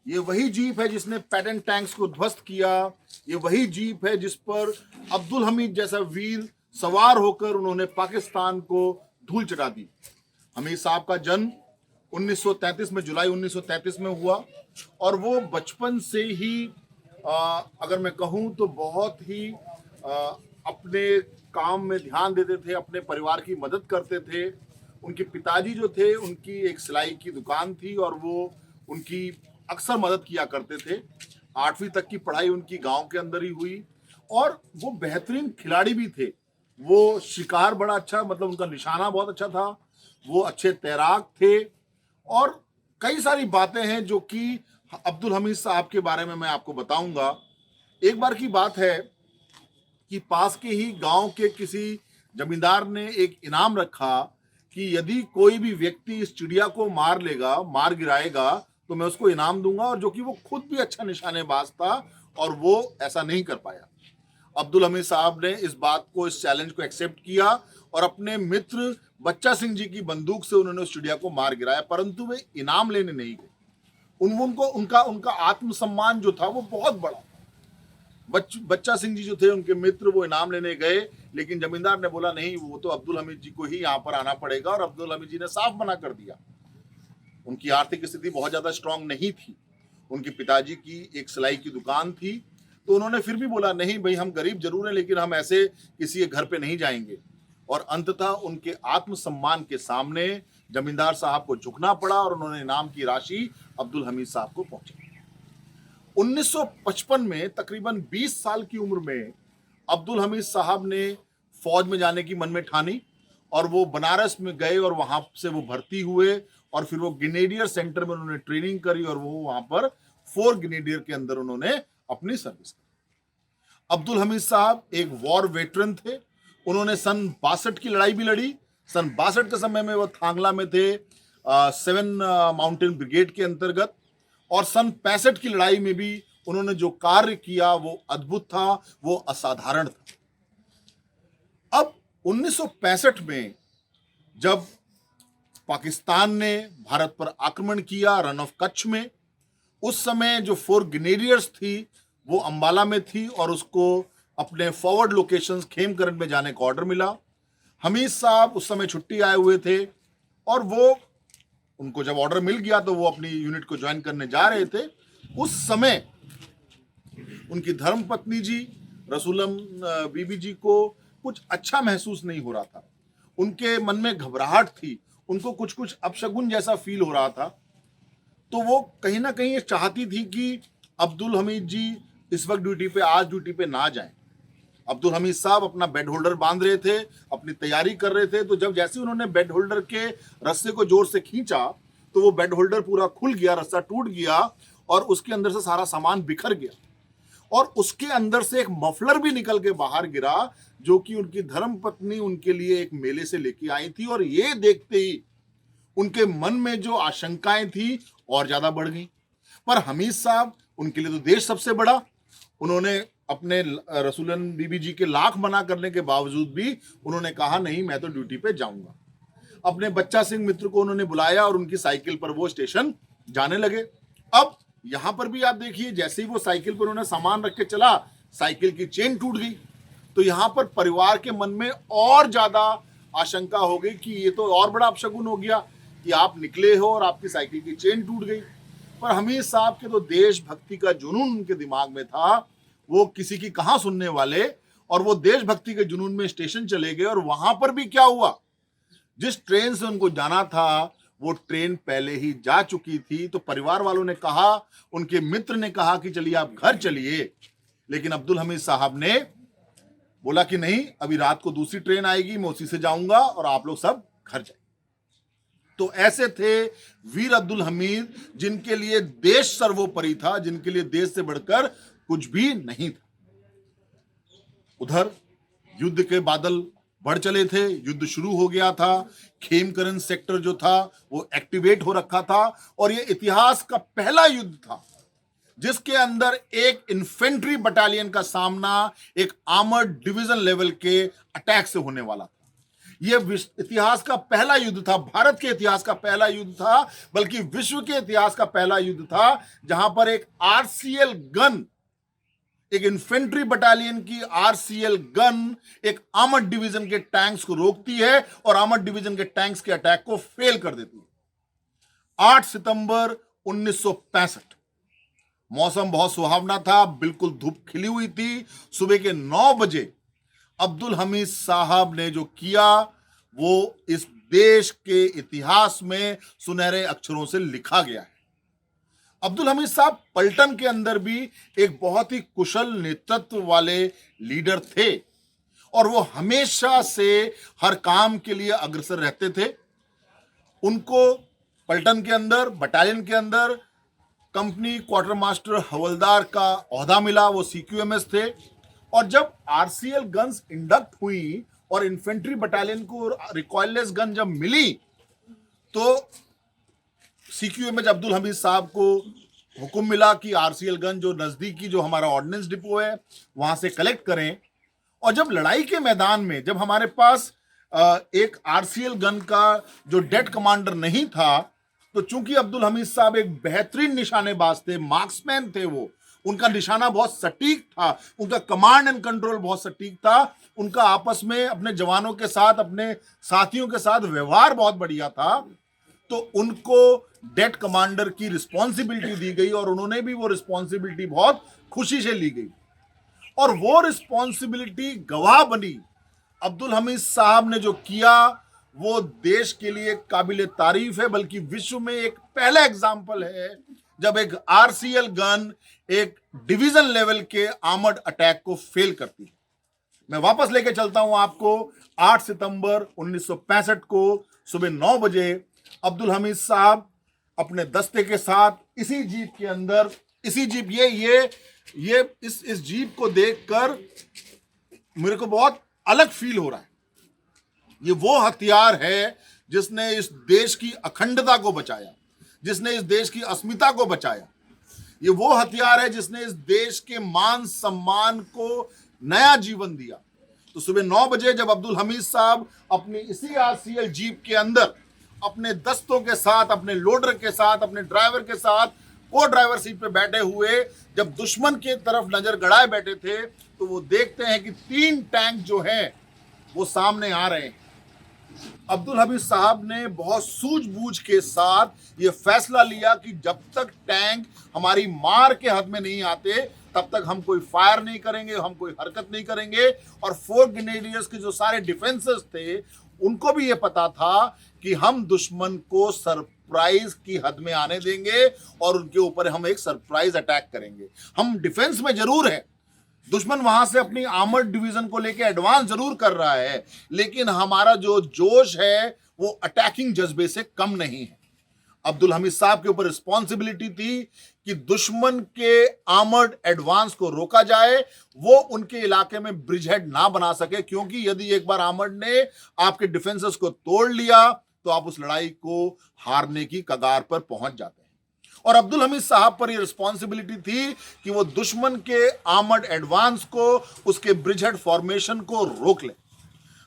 ये वही जीप है जिसने पैटर्न टैंक्स को ध्वस्त किया। ये वही जीप है जिस पर अब्दुल हमीद जैसा वीर सवार होकर उन्होंने पाकिस्तान को धूल चटा दी। हमीद साहब का जन्म 1933 में, जुलाई 1933 में हुआ और वो बचपन से ही अगर मैं कहूँ तो बहुत ही अपने काम में ध्यान देते थे, अपने परिवार की मदद करते थे। उनके पिताजी जो थे उनकी एक सिलाई की दुकान थी और वो उनकी अक्सर मदद किया करते थे। 8वीं तक की पढ़ाई उनकी गांव के अंदर ही हुई और वो बेहतरीन खिलाड़ी भी थे। वो शिकार बड़ा अच्छा, मतलब उनका निशाना बहुत अच्छा था। वो अच्छे तैराक थे और कई सारी बातें हैं जो कि अब्दुल हमीद साहब के बारे में मैं आपको बताऊंगा। एक बार की बात है कि पास के ही गांव के किसी जमींदार ने एक इनाम रखा कि यदि कोई भी व्यक्ति इस चिड़िया को मार लेगा, मार गिराएगा, तो मैं उसको इनाम दूंगा। और जो कि वो खुद भी अच्छा निशानेबाज था और वो ऐसा नहीं कर पाया। अब्दुल हमीद साहब ने इस बात को, इस चैलेंज को एक्सेप्ट किया और अपने मित्र बच्चा सिंह जी की बंदूक से उन्होंने उस चिड़िया को मार गिराया, परंतु वे इनाम लेने नहीं गए। उनको उनका आत्मसम्मान जो था वो बहुत बड़ा। बच्चा सिंह जी जो थे उनके मित्र, वो इनाम लेने गए, लेकिन जमींदार ने बोला नहीं, वो तो अब्दुल हमीद जी को ही यहाँ पर आना पड़ेगा। और अब्दुल हमीद जी ने साफ मना कर दिया। उनकी आर्थिक स्थिति बहुत ज्यादा स्ट्रांग नहीं थी। उनके पिताजी की एक सिलाई की दुकान थी, तो उन्होंने फिर भी बोला नहीं भाई, हम गरीब जरूर हैं लेकिन हम ऐसे किसी के घर पे नहीं जाएंगे। और अंततः उनके आत्मसम्मान के सामने जमींदार साहब को झुकना पड़ा और उन्होंने इनाम की राशि अब्दुल हमीद साहब को पहुंचाई। 1955 में तकरीबन 20 साल की उम्र में अब्दुल हमीद साहब ने फौज में जाने की मन में ठानी और वो बनारस में गए और वहां से वो भर्ती हुए और फिर वो ग्रेनेडियर सेंटर में उन्होंने ट्रेनिंग करी और वो वहां पर 4 ग्रेनेडियर के अंदर उन्होंने अपनी सर्विस की। अब्दुल हमीद साहब एक वॉर वेटरन थे। उन्होंने सन 62 की लड़ाई भी लड़ी। सन 62 के समय में वो थांगला में थे 7 माउंटेन ब्रिगेड के अंतर्गत। और सन 65 की लड़ाई में भी उन्होंने जो कार्य किया वो अद्भुत था, वो असाधारण था। अब 1965 में जब पाकिस्तान ने भारत पर आक्रमण किया रन ऑफ कच्छ में, उस समय जो 4 ग्रेनेडियर्स थी वो अंबाला में थी और उसको अपने फॉरवर्ड लोकेशंस खेमकरन में जाने का ऑर्डर मिला। हमीद साहब उस समय छुट्टी आए हुए थे और वो, उनको जब ऑर्डर मिल गया तो वो अपनी यूनिट को ज्वाइन करने जा रहे थे। उस समय उनकी धर्मपत्नी जी रसूलम बीबी जी को कुछ अच्छा महसूस नहीं हो रहा था। उनके मन में घबराहट थी, उनको कुछ कुछ अपशगुन जैसा फील हो रहा था। तो वो कहीं ना कहीं ये चाहती थी कि अब्दुल हमीद जी इस वक्त ड्यूटी पे, आज ड्यूटी पे ना जाएं। अब्दुल हमीद साहब अपना बेड होल्डर बांध रहे थे, अपनी तैयारी कर रहे थे। तो जब जैसे उन्होंने बेड होल्डर के रस्से को जोर से खींचा तो वो बेड होल्डर पूरा खुल गया, रस्सा टूट गया और उसके अंदर से सारा सामान बिखर गया और उसके अंदर से एक मफलर भी निकल के बाहर गिरा जो कि उनकी धर्मपत्नी उनके लिए एक मेले से लेके आई थी। और ये देखते ही उनके मन में जो आशंकाएं थी और ज्यादा बढ़ गई। पर हमीद साहब, उनके लिए तो देश सबसे बड़ा। उन्होंने अपने रसूलन बीबी जी के लाख मना करने के बावजूद भी उन्होंने कहा नहीं, मैं तो ड्यूटी पे जाऊंगा। अपने बच्चा सिंह मित्र को उन्होंने बुलाया और उनकी साइकिल पर वो स्टेशन जाने लगे। अब यहां पर भी आप देखिए, जैसे ही वो साइकिल पर उन्होंने सामान रख के चला, साइकिल की चेन टूट गई। तो यहां पर परिवार के मन में और ज्यादा आशंका हो गई कि ये तो और बड़ा अपशगुन हो गया कि आप निकले हो और आपकी साइकिल की चेन टूट गई। पर हमीद साहब के तो देशभक्ति का जुनून उनके दिमाग में था, वो किसी की कहां सुनने वाले। और वो देशभक्ति के जुनून में स्टेशन चले गए और वहां पर भी क्या हुआ, जिस ट्रेन से उनको जाना था वो ट्रेन पहले ही जा चुकी थी। तो परिवार वालों ने कहा, उनके मित्र ने कहा कि चलिए आप घर चलिए, लेकिन अब्दुल हमीद साहब ने बोला कि नहीं, अभी रात को दूसरी ट्रेन आएगी, मैं उसी से जाऊंगा और आप लोग सब घर जाए। तो ऐसे थे वीर अब्दुल हमीद, जिनके लिए देश सर्वोपरि था, जिनके लिए देश से बढ़कर कुछ भी नहीं था। उधर युद्ध के बादल बढ़ चले थे, युद्ध शुरू हो गया था। खेमकरन सेक्टर जो था वो एक्टिवेट हो रखा था और ये इतिहास का पहला युद्ध था जिसके अंदर एक इन्फेंट्री बटालियन का सामना एक आर्मर्ड डिवीजन लेवल के अटैक से होने वाला था। ये इतिहास का पहला युद्ध था, भारत के इतिहास का पहला युद्ध था, बल्कि विश्व के इतिहास का पहला युद्ध था, जहां पर एक आरसीएल गन, एक इन्फेंट्री बटालियन की आरसीएल गन एक आर्मर्ड डिवीजन के टैंक्स को रोकती है और आर्मर्ड डिवीजन के टैंक्स के अटैक को फेल कर देती है। 8 सितंबर 1965, मौसम बहुत सुहावना था, बिल्कुल धूप खिली हुई थी। सुबह के 9 बजे अब्दुल हमीद साहब ने जो किया वो इस देश के इतिहास में सुनहरे अक्षरों से लिखा गया है। अब्दुल हमीद साहब पलटन के अंदर भी एक बहुत ही कुशल नेतृत्व वाले लीडर थे और वो हमेशा से हर काम के लिए अग्रसर रहते थे। उनको पलटन के अंदर, बटालियन के अंदर कंपनी क्वार्टर मास्टर हवलदार का ओहदा मिला, वो सीक्यूएमएस थे। और जब आरसीएल गन्स इंडक्ट हुई और इन्फेंट्री बटालियन को रिकॉइललेस गन जब मिली, तो सीक्यूएमएस अब्दुल हमीद साहब को हुक्म मिला कि आरसीएल गन जो नजदीकी जो हमारा ऑर्डिनेंस डिपो है वहां से कलेक्ट करें। और जब लड़ाई के मैदान में जब हमारे पास एक आरसीएल गन का जो डेड कमांडर नहीं था, तो चूंकि अब्दुल हमीद साहब एक बेहतरीन निशानेबाज थे, मार्क्समैन थे, वो उनका निशाना बहुत सटीक था, उनका कमांड एंड कंट्रोल बहुत सटीक था, उनका आपस में अपने जवानों के साथ, अपने साथियों के साथ व्यवहार बहुत बढ़िया था। तो उनको डेट कमांडर की रिस्पॉन्सिबिलिटी दी गई और उन्होंने भी वो रिस्पॉन्सिबिलिटी बहुत खुशी से ली गई और वो रिस्पॉन्सिबिलिटी गवाह बनी। अब्दुल हमीद साहब ने जो किया वो देश के लिए काबिले तारीफ है, बल्कि विश्व में एक पहला एग्जाम्पल है जब एक आरसीएल गन एक डिवीजन लेवल के आर्मर्ड अटैक को फेल करती है। मैं वापस लेके चलता हूं आपको 8 सितंबर 1965 को सुबह 9 बजे अब्दुल हमीद साहब अपने दस्ते के साथ इसी जीप के अंदर, इसी जीप इस जीप को देखकर मेरे को बहुत अलग फील हो रहा है। ये वो हथियार है जिसने इस देश की अखंडता को बचाया, जिसने इस देश की अस्मिता को बचाया। ये वो हथियार है जिसने इस देश के मान सम्मान को नया जीवन दिया। तो सुबह 9 बजे जब अब्दुल हमीद साहब अपनी इसी आरसीएल जीप के अंदर अपने दस्तों के साथ, अपने लोडर के साथ, अपने ड्राइवर के साथ को ड्राइवर सीट पे बैठे हुए जब दुश्मन की तरफ नजर गड़ाए बैठे थे, तो वो देखते हैं कि 3 टैंक जो हैं वो सामने आ रहे हैं। अब्दुल हमीद साहब ने बहुत सूझबूझ के साथ ये फैसला लिया कि जब तक टैंक हमारी मार के हाथ में नहीं आते तब तक हम कोई फायर नहीं करेंगे, हम कोई हरकत नहीं करेंगे। और 4 ग्रेनेडियर्स के जो सारे डिफेंसेस थे उनको भी ये पता था कि हम दुश्मन को सरप्राइज की हद में आने देंगे और उनके ऊपर हम एक सरप्राइज अटैक करेंगे। हम डिफेंस में जरूर है, दुश्मन वहां से अपनी आर्मर्ड डिवीजन को लेके एडवांस जरूर कर रहा है, लेकिन हमारा जो जोश है वो अटैकिंग जज्बे से कम नहीं है। अब्दुल हमीद साहब के ऊपर रिस्पॉन्सिबिलिटी थी कि दुश्मन के आर्मर्ड एडवांस को रोका जाए, वो उनके इलाके में ब्रिजहेड ना बना सके, क्योंकि यदि एक बार आर्मर्ड ने आपके डिफेंसेस को तोड़ लिया तो आप उस लड़ाई को हारने की कगार पर पहुंच जाते हैं। और अब्दुल हमीद साहब पर यह रिस्पॉन्सिबिलिटी थी कि वो दुश्मन के आर्मर्ड एडवांस को, उसके ब्रिजहेड फॉर्मेशन को रोक ले।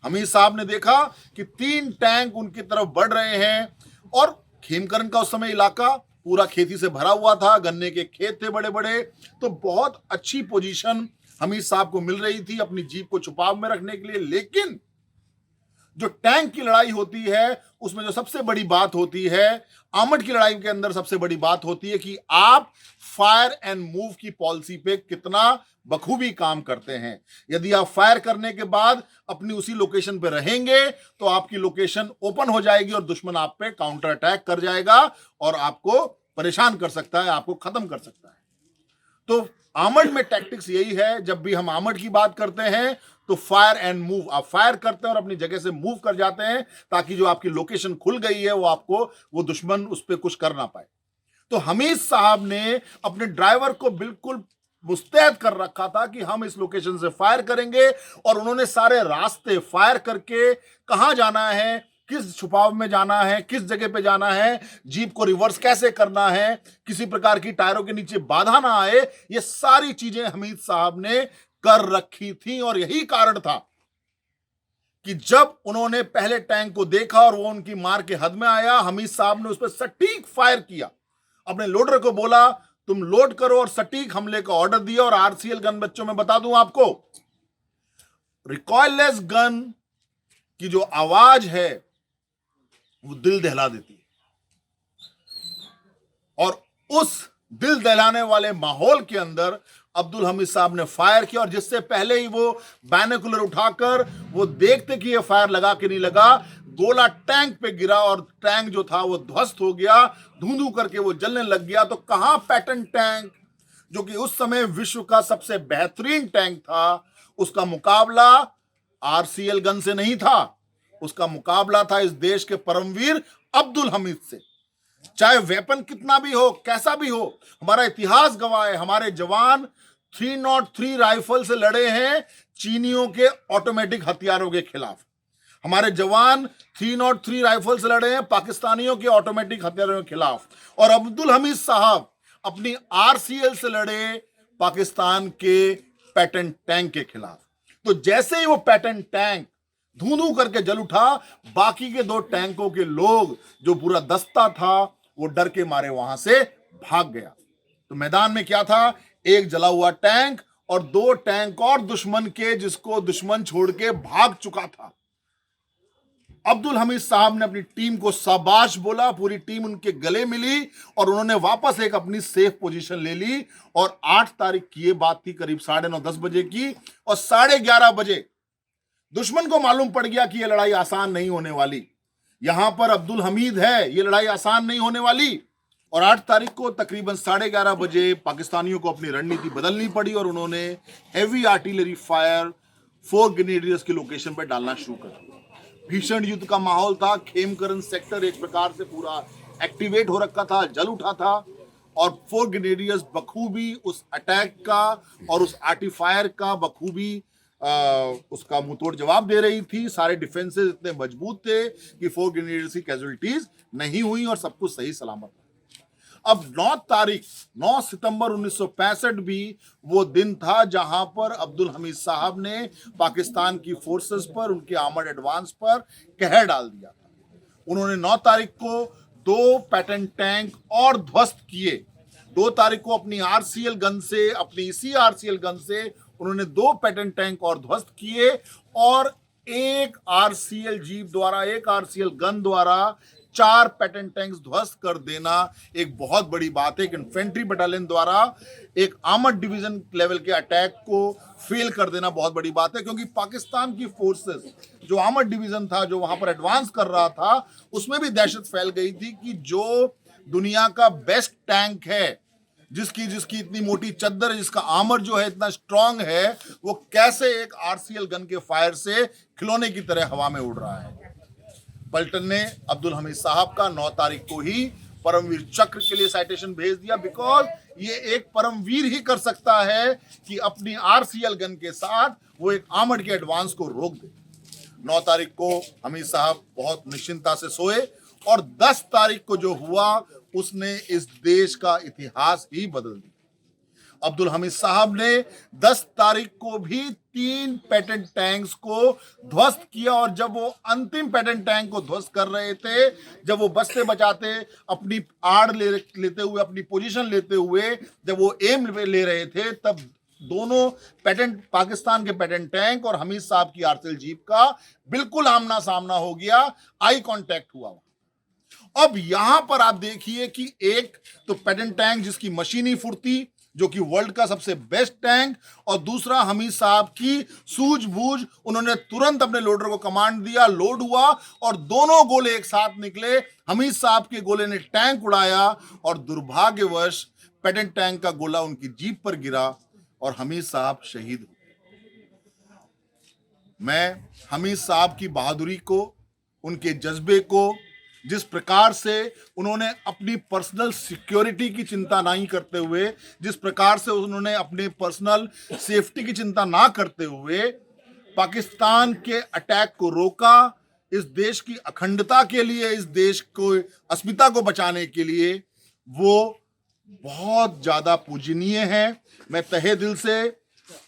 हमीद साहब ने देखा कि 3 टैंक उनकी तरफ बढ़ रहे हैं और खेमकरन का उस समय इलाका पूरा खेती से भरा हुआ था, गन्ने के खेत थे बड़े बड़े, तो बहुत अच्छी पोजीशन हमीद साहब को मिल रही थी अपनी जीप को छुपाव में रखने के लिए। लेकिन जो टैंक की लड़ाई होती है उसमें जो सबसे बड़ी बात होती है, आर्मर्ड की लड़ाई के अंदर सबसे बड़ी बात होती है कि आप फायर एंड मूव की पॉलिसी पे कितना बखूबी काम करते हैं। यदि आप फायर करने के बाद अपनी उसी लोकेशन पे रहेंगे तो आपकी लोकेशन ओपन हो जाएगी और दुश्मन आप पे काउंटर अटैक कर जाएगा और आपको परेशान कर सकता है, आपको खत्म कर सकता है। तो आर्मर्ड में टैक्टिक्स यही है, जब भी हम आर्मर्ड की बात करते हैं तो फायर एंड मूव, आप फायर करते हैं और अपनी जगह से मूव कर जाते हैं ताकि जो आपकी लोकेशन खुल गई है वो आपको, वो दुश्मन उस पर कुछ कर ना पाए। तो हमीद साहब ने अपने ड्राइवर को बिल्कुल मुस्तैद कर रखा था कि हम इस लोकेशन से फायर करेंगे और उन्होंने सारे रास्ते फायर करके कहां जाना है, किस छुपाव में जाना है, किस जगह पे जाना है, जीप को रिवर्स कैसे करना है, किसी प्रकार की टायरों के नीचे बाधा ना आए, ये सारी चीजें हमीद साहब ने कर रखी थी। और यही कारण था कि जब उन्होंने पहले टैंक को देखा और वो उनकी मार के हद में आया, हमीद साहब ने उस पर सटीक फायर किया। अपने लोडर को बोला तुम लोड करो और सटीक हमले का ऑर्डर दिया। और आरसीएल गन, बच्चों में बता दूं आपको, रिकॉइललेस गन की जो आवाज है वो दिल दहला देती है। और उस दिल दहलाने वाले माहौल के अंदर अब्दुल हमीद साहब ने फायर किया, और जिससे पहले ही वो बैनोकुलर उठाकर वो देखते कि ये फायर लगा कि नहीं लगा, गोला टैंक पे गिरा और टैंक जो था वो ध्वस्त हो गया, धुंधु करके वो जलने लग गया। तो कहां पैटर्न टैंक, जो कि उस समय विश्व का सबसे बेहतरीन टैंक था, उसका मुकाबला आरसीएल गन से नहीं था, उसका मुकाबला था इस देश के परमवीर अब्दुल हमीद से। चाहे वेपन कितना भी हो, कैसा भी हो, हमारा इतिहास गवाह है, हमारे जवान 303 राइफल से लड़े हैं चीनियों के ऑटोमेटिक हथियारों के खिलाफ। हमारे जवान 303 राइफल से लड़े हैं पाकिस्तानियों के ऑटोमेटिक हथियारों के खिलाफ। और अब्दुल हमीद साहब अपनी आरसीएल से लड़े पाकिस्तान के पैटर्न टैंक के खिलाफ। तो जैसे ही वो पैटर्न टैंक धू करके जल उठा, बाकी के 2 टैंकों के लोग, जो पूरा दस्ता था, वो डर के मारे वहां से भाग गया। तो मैदान में क्या था, एक जला हुआ टैंक और 2 टैंक और दुश्मन के, जिसको दुश्मन छोड़ के भाग चुका था। अब्दुल हमीद साहब ने अपनी टीम को शाबाश बोला, पूरी टीम उनके गले मिली और उन्होंने वापस एक अपनी सेफ पोजीशन ले ली। और 8 तारीख की ये बात थी, करीब 9:30-10 बजे की, और 11:30 बजे दुश्मन को मालूम पड़ गया कि यह लड़ाई आसान नहीं होने वाली, यहां पर अब्दुल हमीद है, यह लड़ाई आसान नहीं होने वाली। और 8 तारीख को तकरीबन 11:30 बजे पाकिस्तानियों को अपनी रणनीति बदलनी पड़ी और उन्होंने हैवी आर्टिलरी फायर 4 ग्रेनेडियर्स की लोकेशन पर डालना शुरू कर दिया। भीषण युद्ध का माहौल था। खेमकरन सेक्टर एक प्रकार से पूरा एक्टिवेट हो रखा था, जल उठा था, और 4 ग्रेनेडियर्स बखूबी उस अटैक का और उस आर्टिफायर का बखूबी उसका मुंहतोड़ जवाब दे रही थी। सारे डिफेंसेस इतने मजबूत थे कि 4 ग्रेनेडियर्स की कैजुअलिटीज नहीं हुई और सब कुछ सही सलामत था। अब 9 सितंबर 1965 भी वो दिन था जहां पर अब्दुल हमीद साहब ने पाकिस्तान की फोर्सेस पर, उनके आर्मर्ड एडवांस पर कहर डाल दिया था। उन्होंने 9 तारीख को 2 पैटर्न टैंक और ध्वस्त किए। 2 तारीख को अपनी आरसीएल गन से, अपनी इसी आरसीएल गन से उन्होंने 2 पैटर्न टैंक और ध्वस्त किए, और एक आरसीएल जीप द्वारा, एक आरसीएल गन द्वारा 4 पैटर्न टैंक्स ध्वस्त कर देना एक बहुत बड़ी बात है। एक इन्फेंट्री बटालियन द्वारा एक आर्मर्ड डिवीजन लेवल के अटैक को फेल कर देना बहुत बड़ी बात है, क्योंकि पाकिस्तान की फोर्सेस, जो आर्मर्ड डिवीजन था, जो वहां पर एडवांस कर रहा था, उसमें भी दहशत फैल गई थी कि जो दुनिया का बेस्ट टैंक है, जिसकी इतनी मोटी चद्दर है, जिसका आर्मर जो है इतना स्ट्रांग है, वो कैसे एक आरसीएल गन के फायर से खिलौने की तरह हवा में उड़ रहा है। पलटन ने अब्दुल हमीद साहब का 9 तारीख को ही परमवीर चक्र के लिए साइटेशन भेज दिया, बिकॉज ये एक परमवीर ही कर सकता है कि अपनी आरसीएल गन के साथ वो एक आर्मर्ड के एडवांस को रोक दे। 9 तारीख को हमीद साहब बहुत निश्चिंता से सोए, और 10 तारीख को जो हुआ उसने इस देश का इतिहास ही बदल दिया। अब्दुल हमीद साहब ने 10 तारीख को भी 3 पैटर्न टैंक्स को ध्वस्त किया, और जब वो अंतिम पैटर्न टैंक को ध्वस्त कर रहे थे, जब वो बचते बचाते अपनी आड़ लेते हुए, अपनी पोजीशन लेते हुए जब वो एम ले रहे थे, तब दोनों पैटर्न, पाकिस्तान के पैटर्न टैंक और हमीद साहब की आरसीएल जीप का बिल्कुल आमना सामना हो गया, आई कांटेक्ट हुआ। अब यहां पर आप देखिए कि एक तो पैटर्न टैंक जिसकी मशीनी फुर्ती, जो कि वर्ल्ड का सबसे बेस्ट टैंक, और दूसरा हमीद साहब की सूझबूझ, उन्होंने तुरंत अपने लोडर को कमांड दिया, लोड हुआ और दोनों गोले एक साथ निकले। हमीद साहब के गोले ने टैंक उड़ाया और दुर्भाग्यवश पैटर्न टैंक का गोला उनकी जीप पर गिरा और हमीद साहब शहीद हुए। मैं हमीद साहब की बहादुरी को, उनके जज्बे को, जिस प्रकार से उन्होंने अपनी पर्सनल सिक्योरिटी की चिंता नहीं करते हुए, जिस प्रकार से उन्होंने अपने पर्सनल सेफ्टी की चिंता ना करते हुए पाकिस्तान के अटैक को रोका, इस देश की अखंडता के लिए, इस देश को अस्मिता को बचाने के लिए, वो बहुत ज्यादा पूजनीय है। मैं तहे दिल से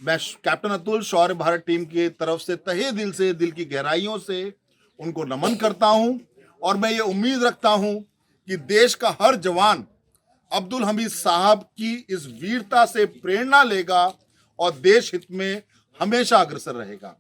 मैं कैप्टन अतुल शौर्य भारत टीम की तरफ से तहे दिल से, दिल की गहराइयों से उनको नमन करता हूं और मैं ये उम्मीद रखता हूं कि देश का हर जवान अब्दुल हमीद साहब की इस वीरता से प्रेरणा लेगा और देश हित में हमेशा अग्रसर रहेगा।